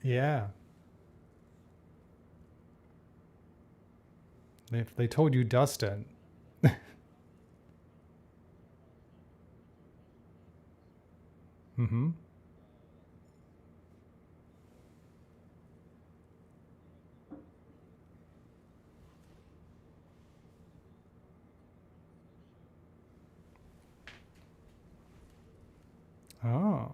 Yeah. If they told you Dustin. Mm-hmm. Oh.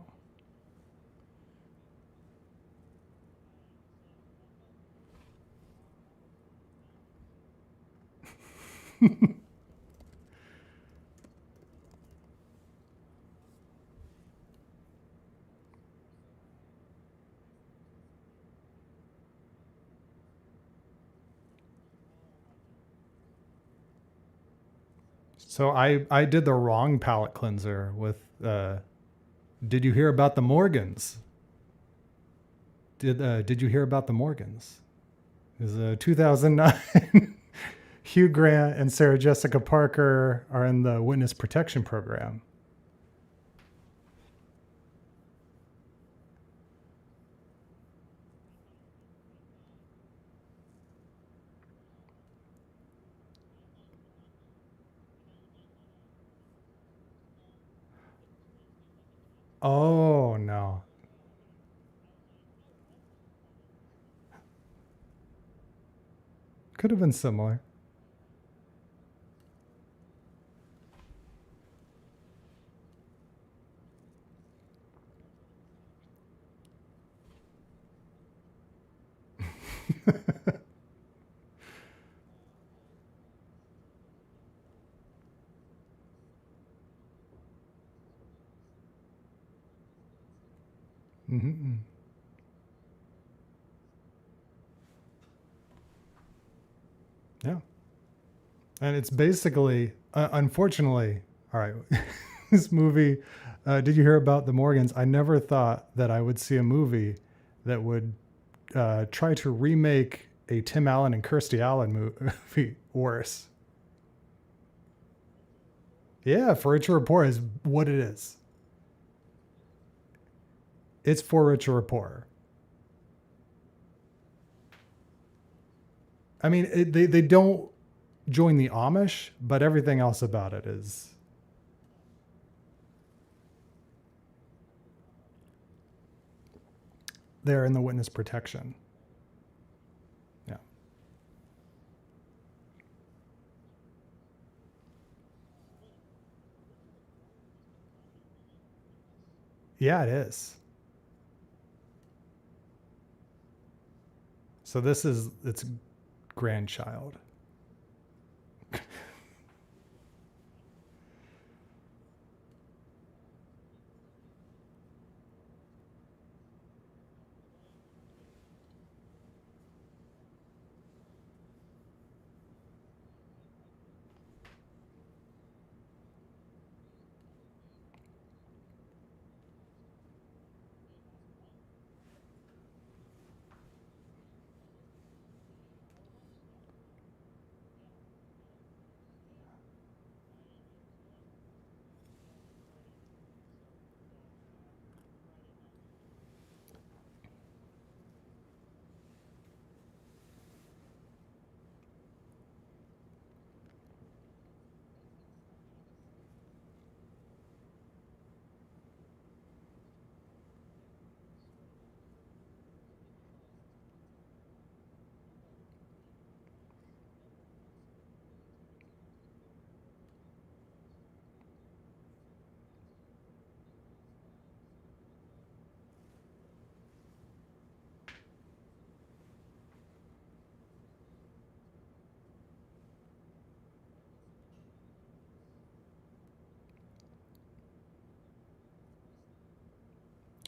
So I did the wrong palate cleanser with did you hear about the Morgans? Did you hear about the Morgans? It was 2009. Hugh Grant and Sarah Jessica Parker are in the witness protection program. Oh no. Could have been similar. Mm-hmm. Yeah. And it's basically, unfortunately, all right, this movie, did you hear about the Morgans? I never thought that I would see a movie that would try to remake a Tim Allen and Kirstie Allen movie worse. Yeah, For Richer Rapport is what it is. It's For Richer Rapport. I mean, they don't join the Amish, but everything else about it is. They're in the witness protection. Yeah. Yeah, it is. So this is its grandchild.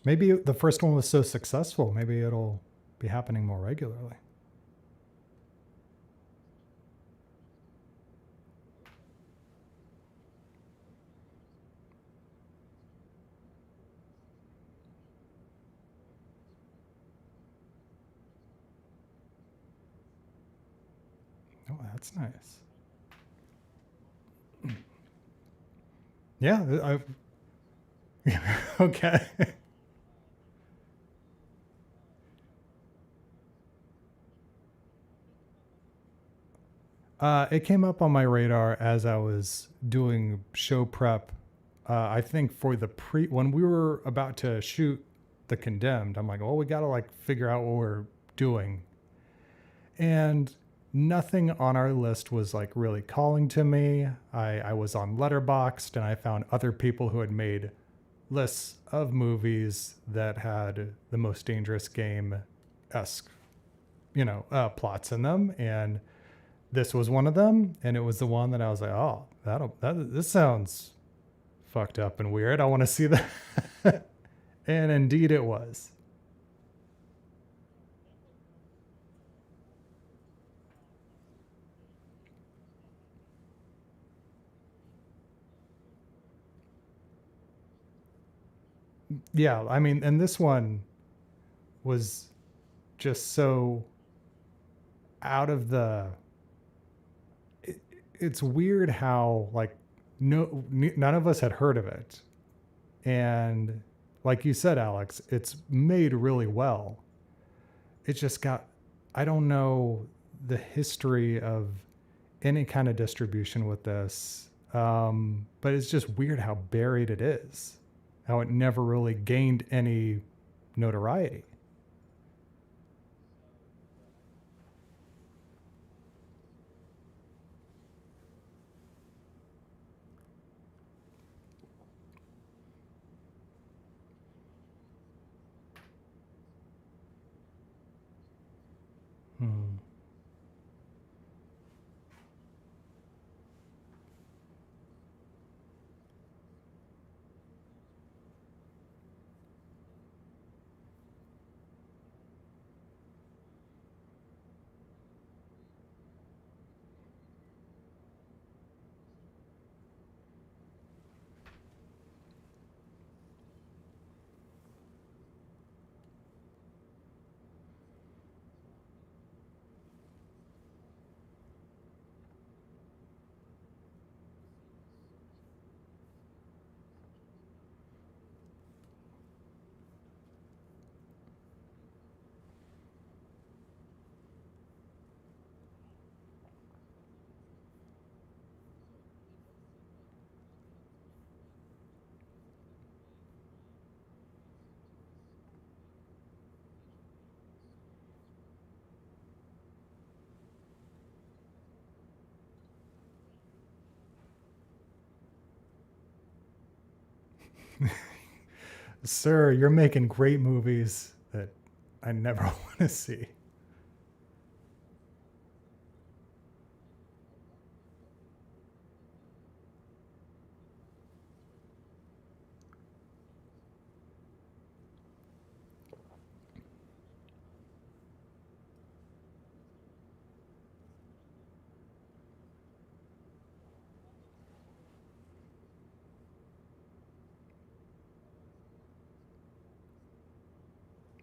Maybe the first one was so successful, maybe it'll be happening more regularly. Oh, that's nice. Yeah, I okay. It came up on my radar as I was doing show prep. I think for the when we were about to shoot The Condemned, I'm like, well, we got to like figure out what we're doing. And nothing on our list was like really calling to me. I was on Letterboxd and I found other people who had made lists of movies that had the Most Dangerous Game esque, plots in them. And this was one of them. And it was the one that I was like, oh, this sounds fucked up and weird. I want to see that. And indeed it was. Yeah, I mean, and this one was just so out of the it's weird how like none of us had heard of it. And like you said, Alex, it's made really well. It just got, I don't know the history of any kind of distribution with this. But it's just weird how buried it is, how it never really gained any notoriety. Hmm. Sir, you're making great movies that I never want to see.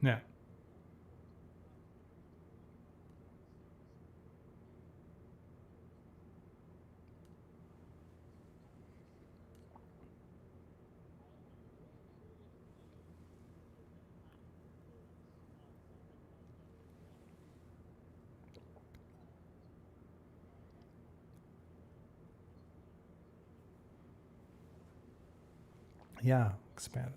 Yeah. Yeah. Expand.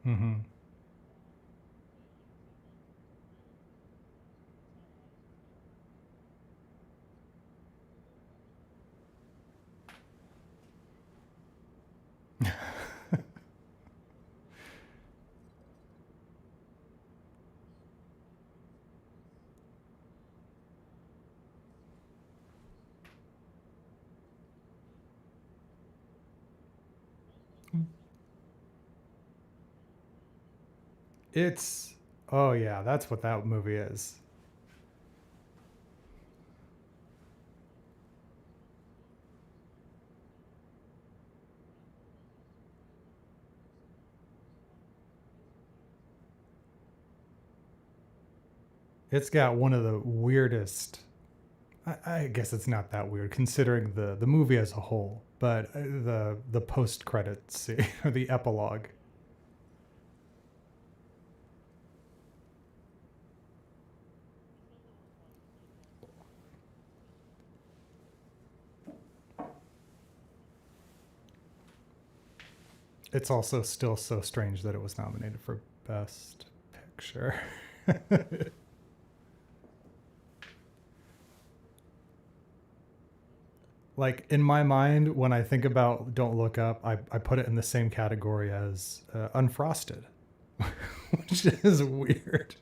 Mm-hmm. It's oh yeah, that's what that movie is. It's got one of the weirdest. I guess it's not that weird considering the movie as a whole, but the post credits scene or the epilogue. It's also still so strange that it was nominated for Best Picture. Like in my mind, when I think about Don't Look Up, I put it in the same category as Unfrosted, which is weird.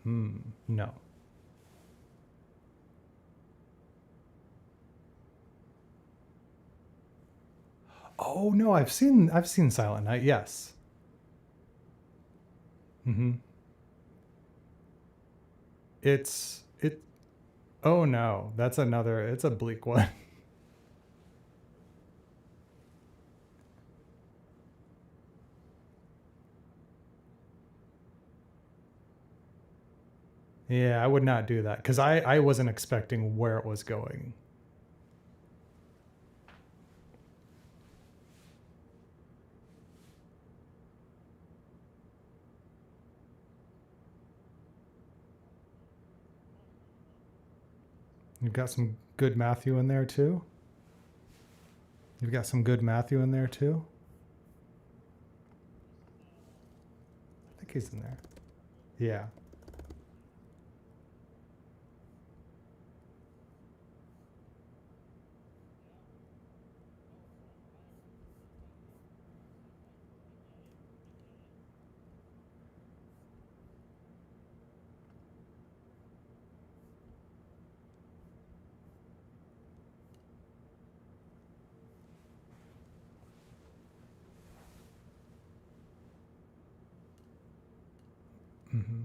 Hmm. No. Oh no, I've seen Silent Night. Yes. Mm-hmm. It. Oh no, that's another. It's a bleak one. Yeah, I would not do that because I wasn't expecting where it was going. You've got some good Matthew in there too. You've got some good Matthew in there too. I think he's in there. Yeah. Mm-hmm.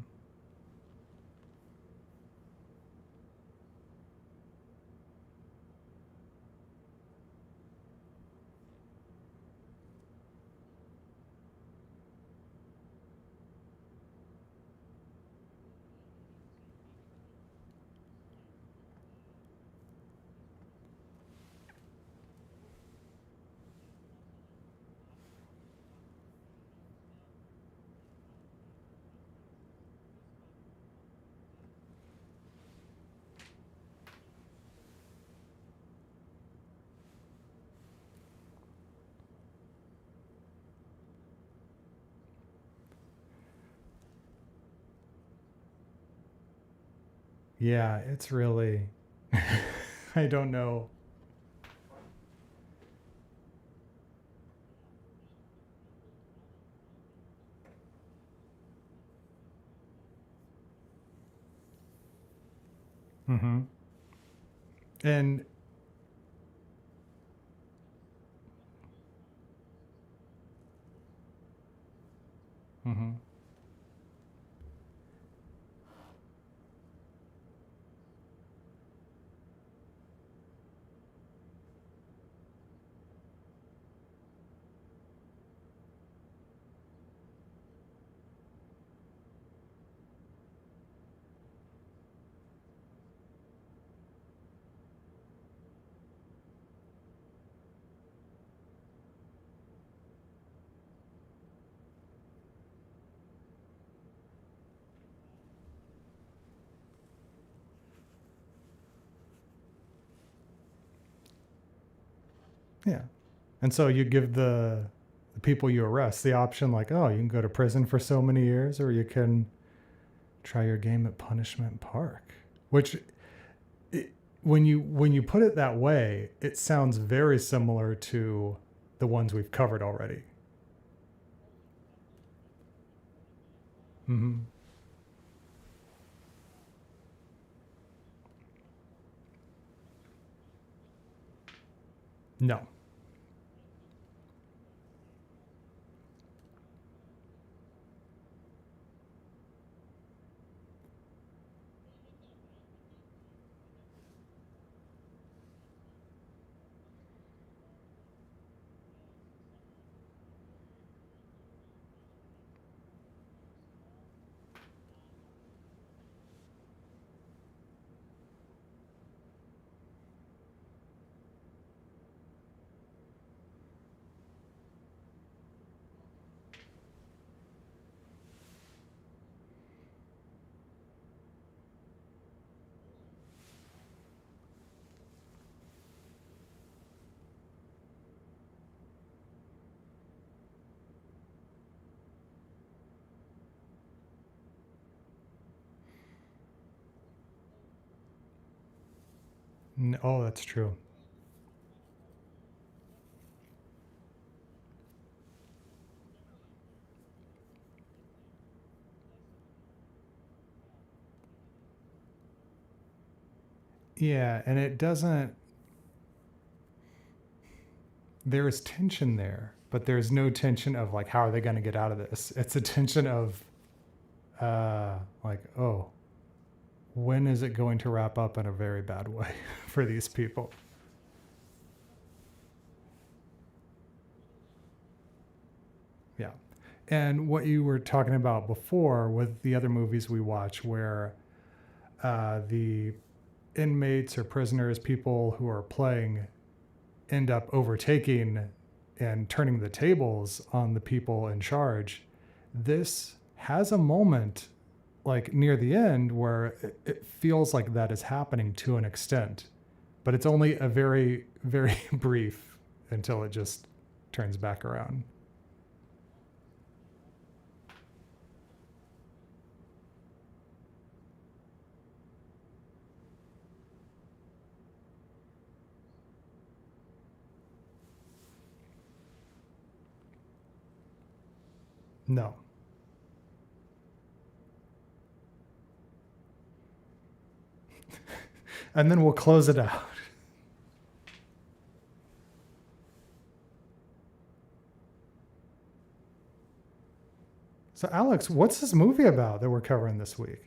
Yeah, it's really. I don't know. Mm-hmm. And mm-hmm. Yeah. And so you give the people you arrest the option, like, oh, you can go to prison for so many years, or you can try your game at Punishment Park. Which, it, when you put it that way, it sounds very similar to the ones we've covered already. Mm-hmm. No. Oh, that's true. Yeah, and it doesn't. There is tension there, but there's no tension of like, how are they going to get out of this? It's a tension of, like, oh, when is it going to wrap up in a very bad way for these people? Yeah. And what you were talking about before with the other movies we watch, where the inmates or prisoners, people who are playing, end up overtaking and turning the tables on the people in charge. This has a moment like near the end where it feels like that is happening to an extent, but it's only a very, very brief until it just turns back around. No. And then we'll close it out. So, Alex, what's this movie about that we're covering this week?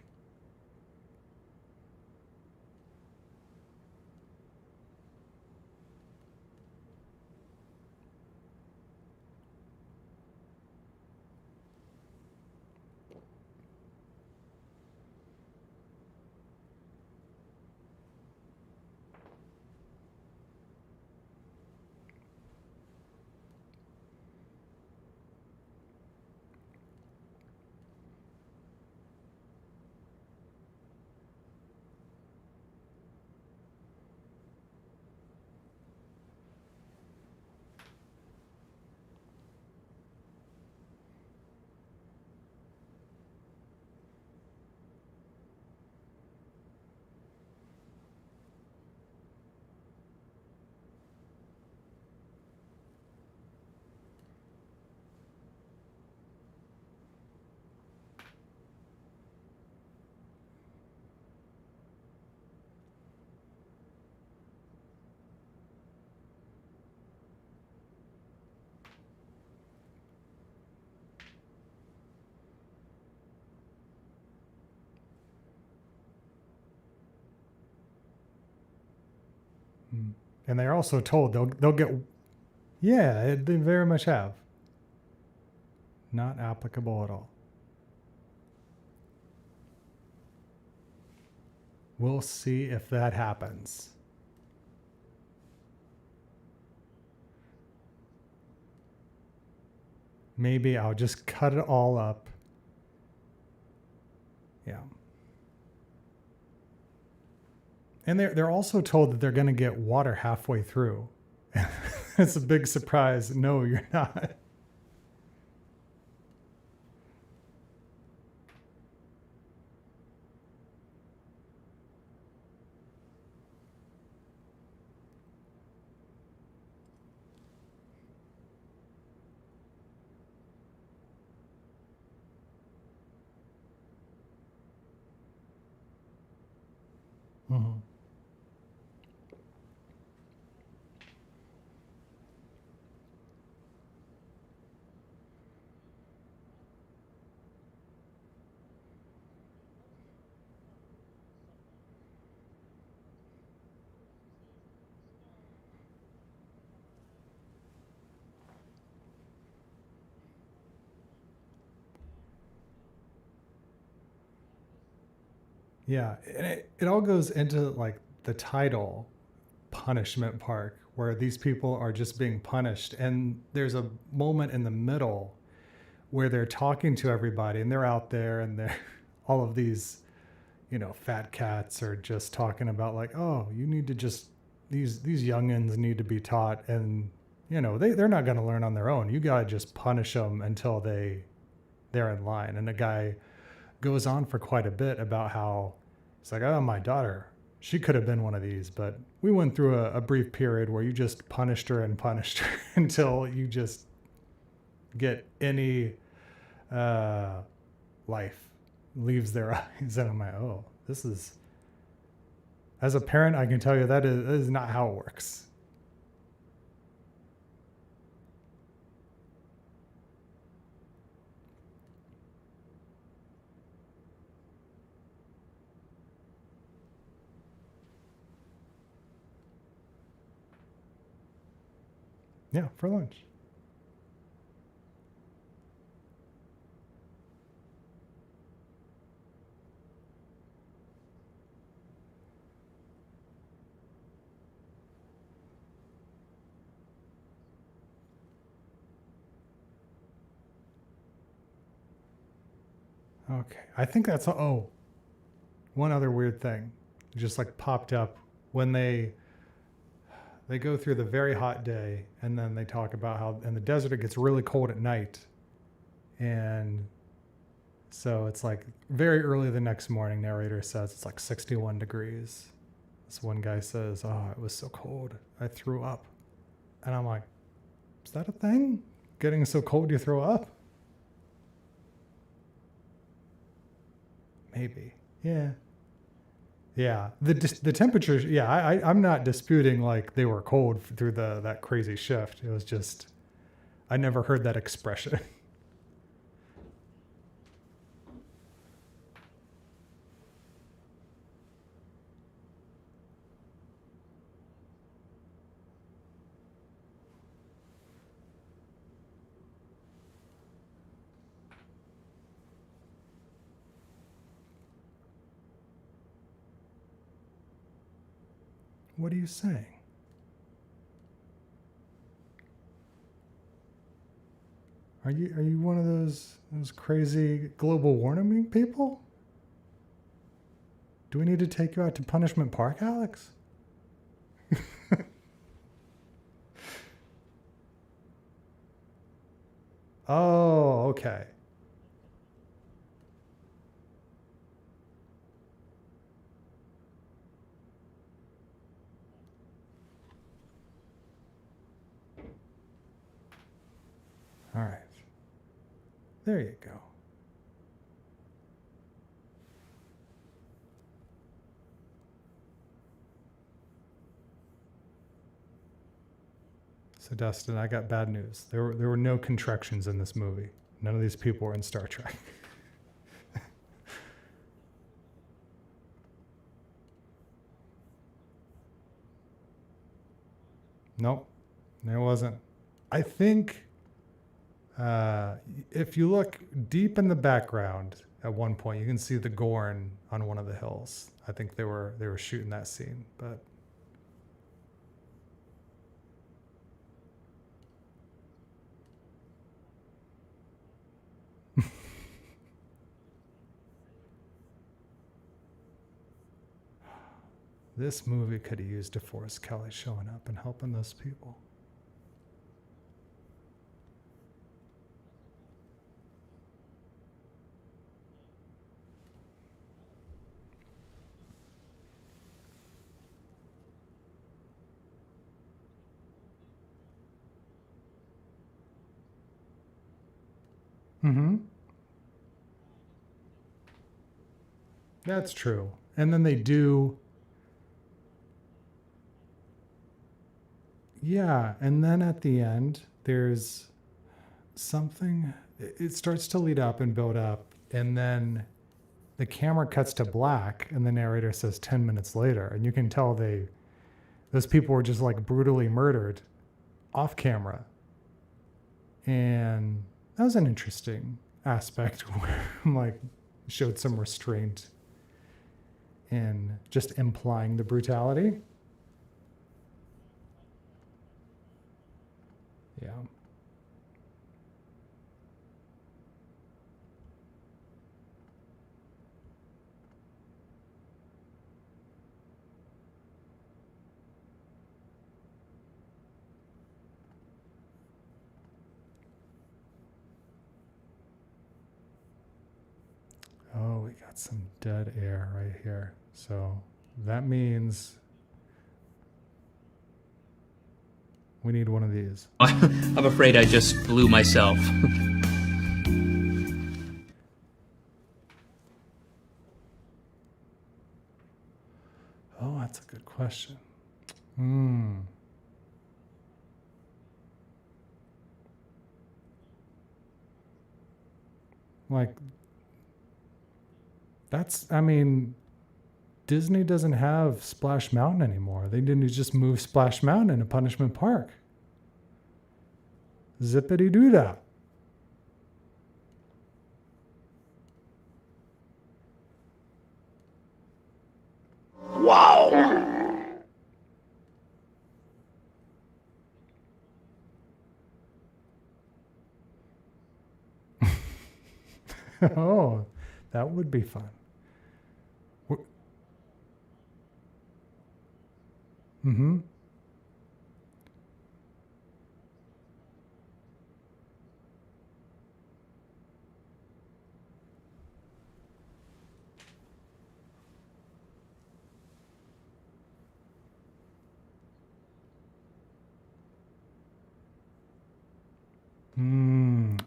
Mm. And they're also told they'll get. Yeah, they very much have. Not applicable at all. We'll see if that happens. Maybe I'll just cut it all up. Yeah. And they're also told that they're going to get water halfway through. It's a big surprise. No, you're not. Mhm. Yeah, and it all goes into like the title punishment park where these people are just being punished, and there's a moment in the middle where they're talking to everybody and they're out there and they're all of these, fat cats are just talking about like, oh, you need to just these youngins need to be taught, and they're not going to learn on their own. You got to just punish them until they're in line. And the guy goes on for quite a bit about how it's like, oh, my daughter, she could have been one of these, but we went through a brief period where you just punished her and punished her until you just get any uh, life leaves their eyes. And I'm like, oh, this is, as a parent, I can tell you that is not how it works. Yeah, for lunch. Okay. I think that's, oh, one other weird thing just like popped up when they go through the very hot day, and then they talk about how in the desert it gets really cold at night. And so it's like very early the next morning, narrator says it's like 61 degrees. This one guy says, oh, it was so cold, I threw up. And I'm like, is that a thing? Getting so cold you throw up? Maybe. Yeah. Yeah. The temperature, yeah, I'm not disputing like they were cold through that crazy shift. It was just, I never heard that expression. What are you saying? Are you one of those crazy global warming people? Do we need to take you out to Punishment Park, Alex? Oh, okay. All right. There you go. So, Dustin, I got bad news. There were no contractions in this movie. None of these people were in Star Trek. Nope, there wasn't. I think if you look deep in the background, at one point you can see the Gorn on one of the hills. I think they were shooting that scene, but this movie could have used DeForest Kelly showing up and helping those people. Mm-hmm. That's true. And then they do, yeah. And then at the end, there's something, it starts to lead up and build up. And then the camera cuts to black, and the narrator says 10 minutes later. And you can tell those people were just like brutally murdered off camera. And that was an interesting aspect where I'm like, showed some restraint in just implying the brutality. Yeah. Oh, we got some dead air right here. So that means we need one of these. I'm afraid I just blew myself. Oh, that's a good question. Hmm. Like, I mean, Disney doesn't have Splash Mountain anymore. They didn't just move Splash Mountain into Punishment Park. Zippity doo dah. Wow. Oh, that would be fun. Mm-hmm.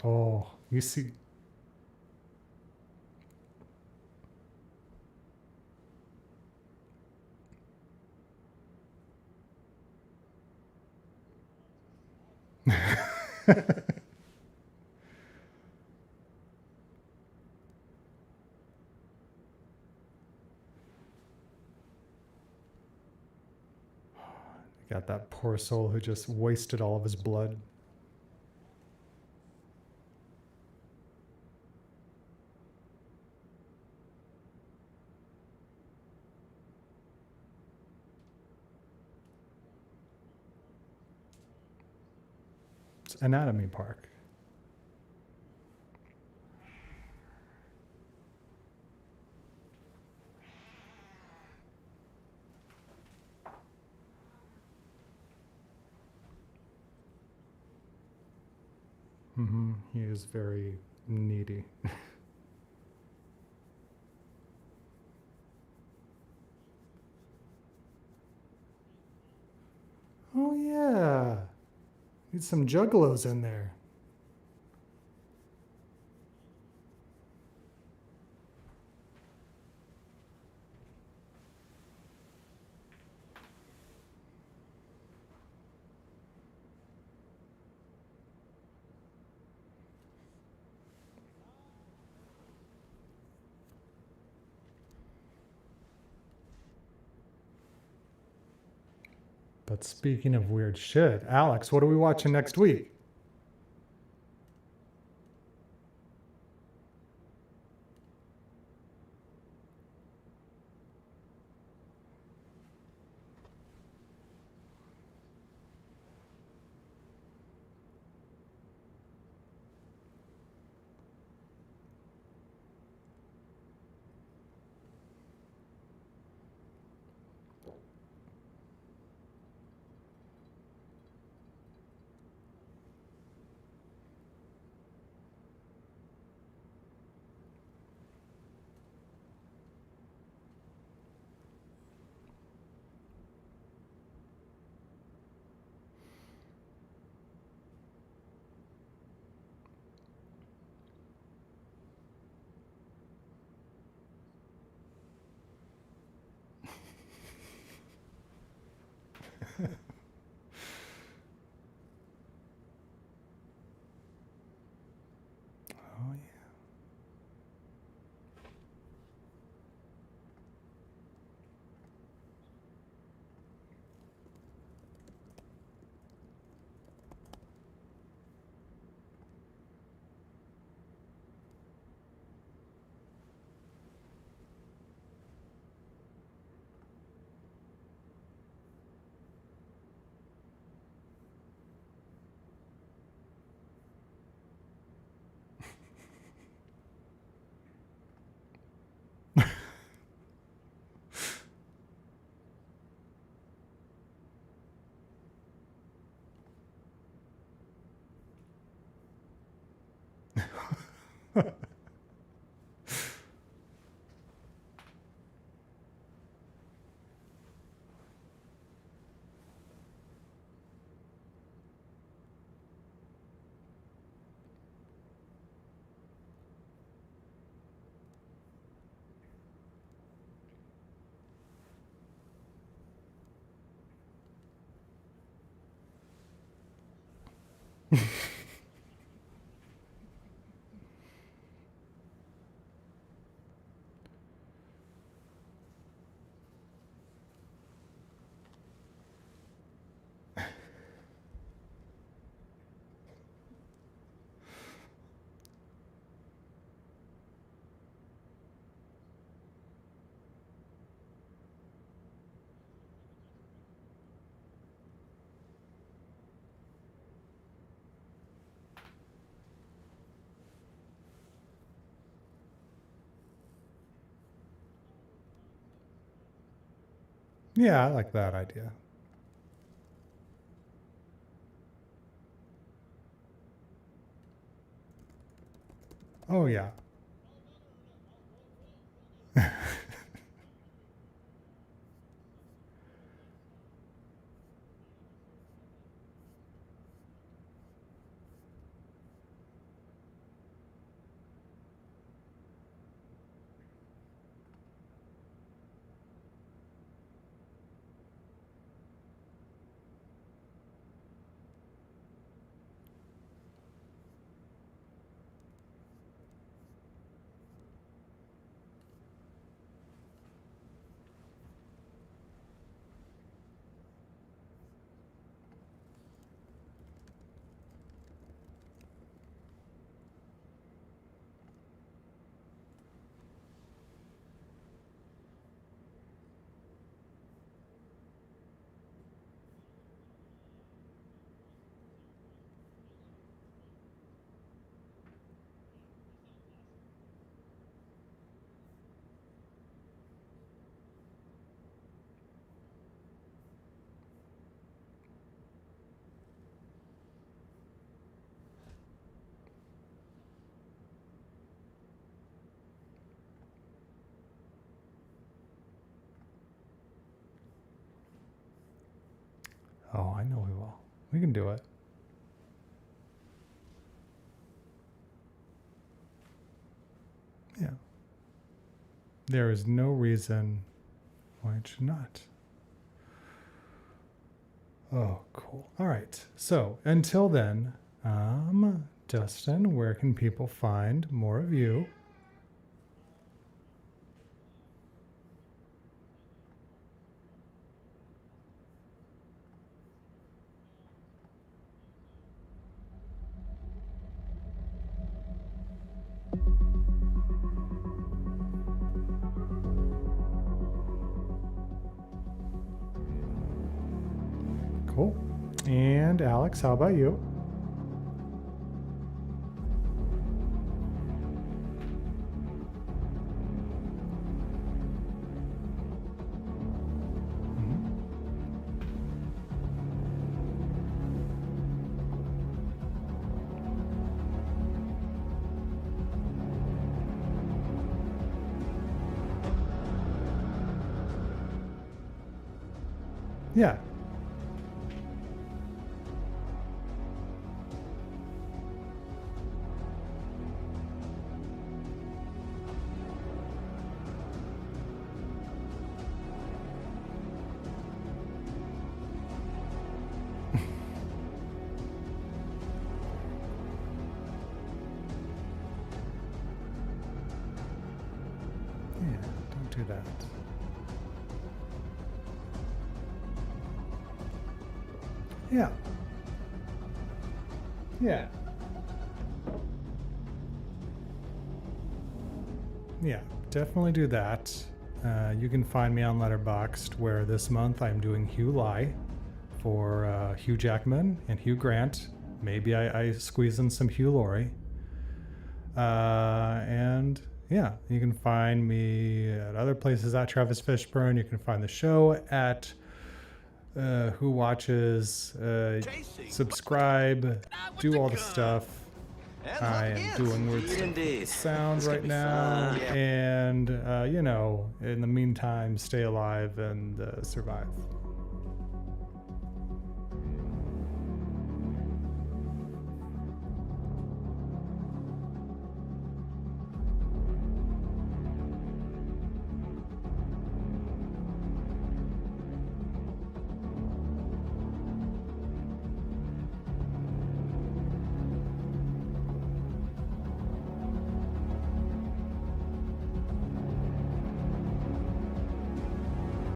Oh, you see. Got that poor soul who just wasted all of his blood. It's Anatomy Park. Mm-hmm. He is very needy. Oh yeah, need some juggalos in there. But speaking of weird shit, Alex, what are we watching next week? Yeah, I like that idea. Oh, yeah. Oh, I know we will. We can do it. Yeah. There is no reason why it should not. Oh, cool. All right. So until then, Dustin, where can people find more of you? Cool. And Alex, how about you? Mhm. Yeah. Yeah, don't do that. Yeah. Yeah. Yeah, definitely do that. You can find me on Letterboxd, where this month I'm doing Hugh Lie for Hugh Jackman and Hugh Grant. Maybe I squeeze in some Hugh Laurie. And yeah, you can find me at other places at Travis Fishburne. You can find the show at Who Watches, subscribe, do all the stuff. I am doing weird stuff with the sound right now, and you know, in the meantime, stay alive and survive.